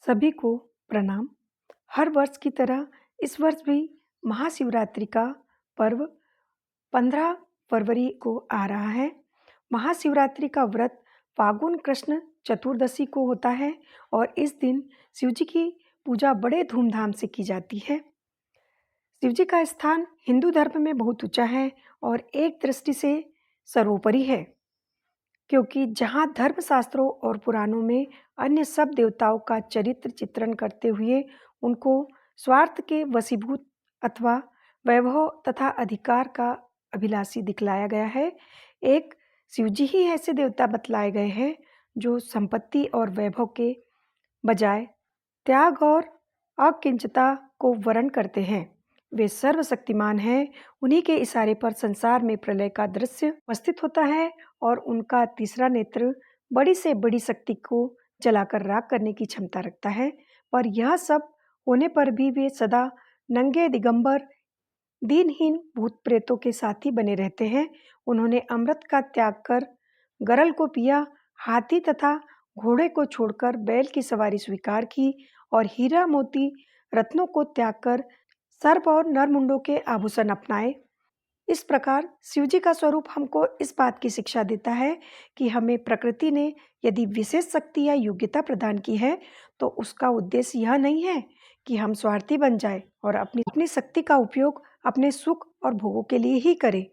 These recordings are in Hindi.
सभी को प्रणाम। हर वर्ष की तरह इस वर्ष भी महाशिवरात्रि का पर्व 15 फरवरी को आ रहा है। महाशिवरात्रि का व्रत फाल्गुन कृष्ण चतुर्दशी को होता है और इस दिन शिव जी की पूजा बड़े धूमधाम से की जाती है। शिव जी का स्थान हिंदू धर्म में बहुत ऊंचा है और एक दृष्टि से सर्वोपरि है, क्योंकि जहाँ धर्मशास्त्रों और पुराणों में अन्य सब देवताओं का चरित्र चित्रण करते हुए उनको स्वार्थ के वशीभूत अथवा वैभव तथा अधिकार का अभिलाषी दिखलाया गया है, एक शिवजी ही ऐसे देवता बतलाए गए हैं जो संपत्ति और वैभव के बजाय त्याग और अकिंचनता को वर्ण करते हैं। वे सर्वशक्तिमान हैं। उन्हीं के इशारे पर संसार में प्रलय का दृश्य उपस्थित होता है और उनका तीसरा नेत्र बड़ी से बड़ी शक्ति को जलाकर राख करने की क्षमता रखता है। पर यह सब होने पर भी वे सदा नंगे दिगंबर दीनहीन भूत प्रेतों के साथी बने रहते हैं। उन्होंने अमृत का त्याग कर गरल को पिया, हाथी तथा घोड़े को छोड़कर बैल की सवारी स्वीकार की और हीरा मोती रत्नों को त्याग कर सर्प और नरमुंडों के आभूषण अपनाए। इस प्रकार शिवजी का स्वरूप हमको इस बात की शिक्षा देता है कि हमें प्रकृति ने यदि विशेष शक्ति या योग्यता प्रदान की है तो उसका उद्देश्य यह नहीं है कि हम स्वार्थी बन जाए और अपनी अपनी शक्ति का उपयोग अपने सुख और भोगों के लिए ही करें।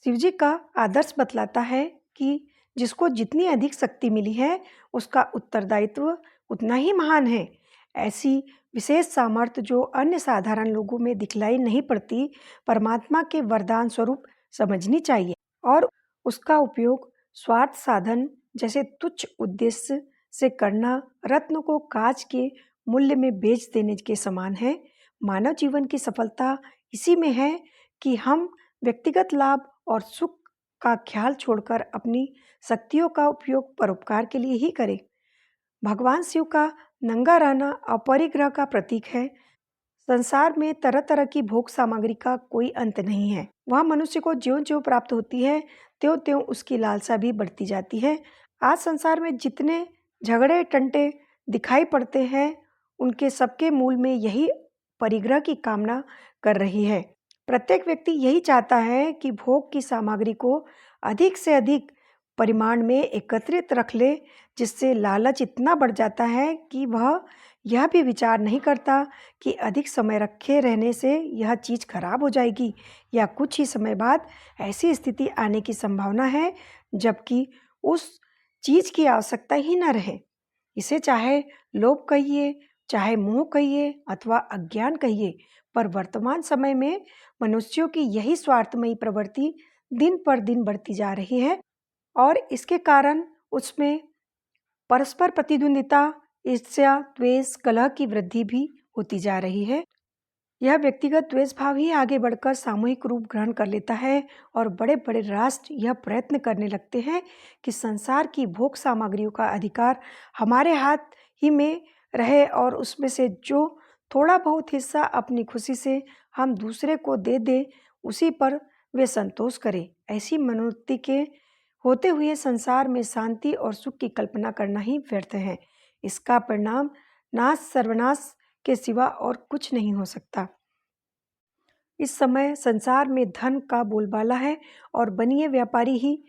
शिवजी का आदर्श बतलाता है कि जिसको जितनी अधिक शक्ति मिली है उसका उत्तरदायित्व उतना ही महान है। ऐसी विशेष सामर्थ्य जो अन्य साधारण लोगों में दिखलाई नहीं पड़ती, परमात्मा के वरदान स्वरूप समझनी चाहिए और उसका उपयोग स्वार्थ साधन जैसे तुच्छ उद्देश्य से करना रत्न को कांच के मूल्य में बेच देने के समान है। मानव जीवन की सफलता इसी में है कि हम व्यक्तिगत लाभ और सुख का ख्याल छोड़कर अपनी शक्तियों का उपयोग परोपकार के लिए ही करें। भगवान शिव का नंगा रहना अपरिग्रह का प्रतीक है। संसार में तरह तरह की भोग सामग्री का कोई अंत नहीं है। वह मनुष्य को ज्यों-ज्यों प्राप्त होती है त्यों-त्यों उसकी लालसा भी बढ़ती जाती है। आज संसार में जितने झगड़े टंटे दिखाई पड़ते हैं उनके सबके मूल में यही परिग्रह की कामना कर रही है। प्रत्येक व्यक्ति यही चाहता है कि भोग की सामग्री को अधिक से अधिक परिमाण में एकत्रित रख ले, जिससे लालच इतना बढ़ जाता है कि वह यह भी विचार नहीं करता कि अधिक समय रखे रहने से यह चीज़ खराब हो जाएगी या कुछ ही समय बाद ऐसी स्थिति आने की संभावना है जबकि उस चीज़ की आवश्यकता ही न रहे। इसे चाहे लोभ कहिए, चाहे मोह कहिए अथवा अज्ञान कहिए, पर वर्तमान समय में मनुष्यों की यही स्वार्थमयी प्रवृत्ति दिन पर दिन बढ़ती जा रही है और इसके कारण उसमें परस्पर प्रतिद्वंदिता, ईर्ष्या, द्वेष, कलह की वृद्धि भी होती जा रही है। यह व्यक्तिगत द्वेष भाव ही आगे बढ़कर सामूहिक रूप ग्रहण कर लेता है और बड़े बड़े राष्ट्र यह प्रयत्न करने लगते हैं कि संसार की भोग सामग्रियों का अधिकार हमारे हाथ ही में रहे और उसमें से जो थोड़ा बहुत हिस्सा अपनी खुशी से हम दूसरे को दे दें उसी पर वे संतोष करें। ऐसी मनोवृत्ति के होते हुए संसार में शांति और सुख की कल्पना करना ही व्यर्थ है। इसका परिणाम नाश सर्वनाश के सिवा और कुछ नहीं हो सकता। इस समय संसार में धन का बोलबाला है और बनिए व्यापारी ही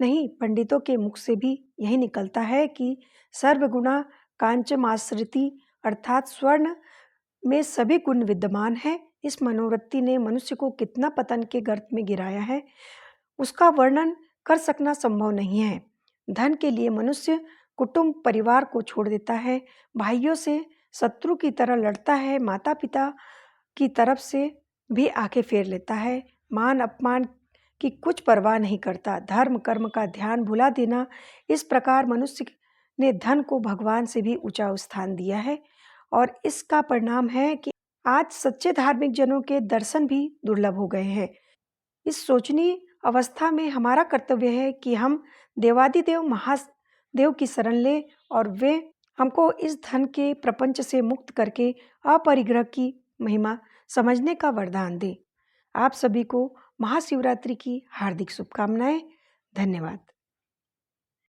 नहीं, पंडितों के मुख से भी यही निकलता है कि सर्वगुणा कांचमाश्रिति अर्थात स्वर्ण में सभी गुण विद्यमान है। इस मनोवृत्ति ने मनुष्य को कितना पतन के गर्त में गिराया है उसका वर्णन कर सकना संभव नहीं है। धन के लिए मनुष्य कुटुंब परिवार को छोड़ देता है, भाइयों से शत्रु की तरह लड़ता है, माता पिता की तरफ से भी आंखें फेर लेता है, मान अपमान की कुछ परवाह नहीं करता, धर्म कर्म का ध्यान भुला देना। इस प्रकार मनुष्य ने धन को भगवान से भी ऊंचा स्थान दिया है और इसका परिणाम है कि आज सच्चे धार्मिक जनों के दर्शन भी दुर्लभ हो गए हैं। इस सोचनीय अवस्था में हमारा कर्तव्य है कि हम देवादिदेव महादेव की शरण लें और वे हमको इस धन के प्रपंच से मुक्त करके अपरिग्रह की महिमा समझने का वरदान दें। आप सभी को महाशिवरात्रि की हार्दिक शुभकामनाएं। धन्यवाद।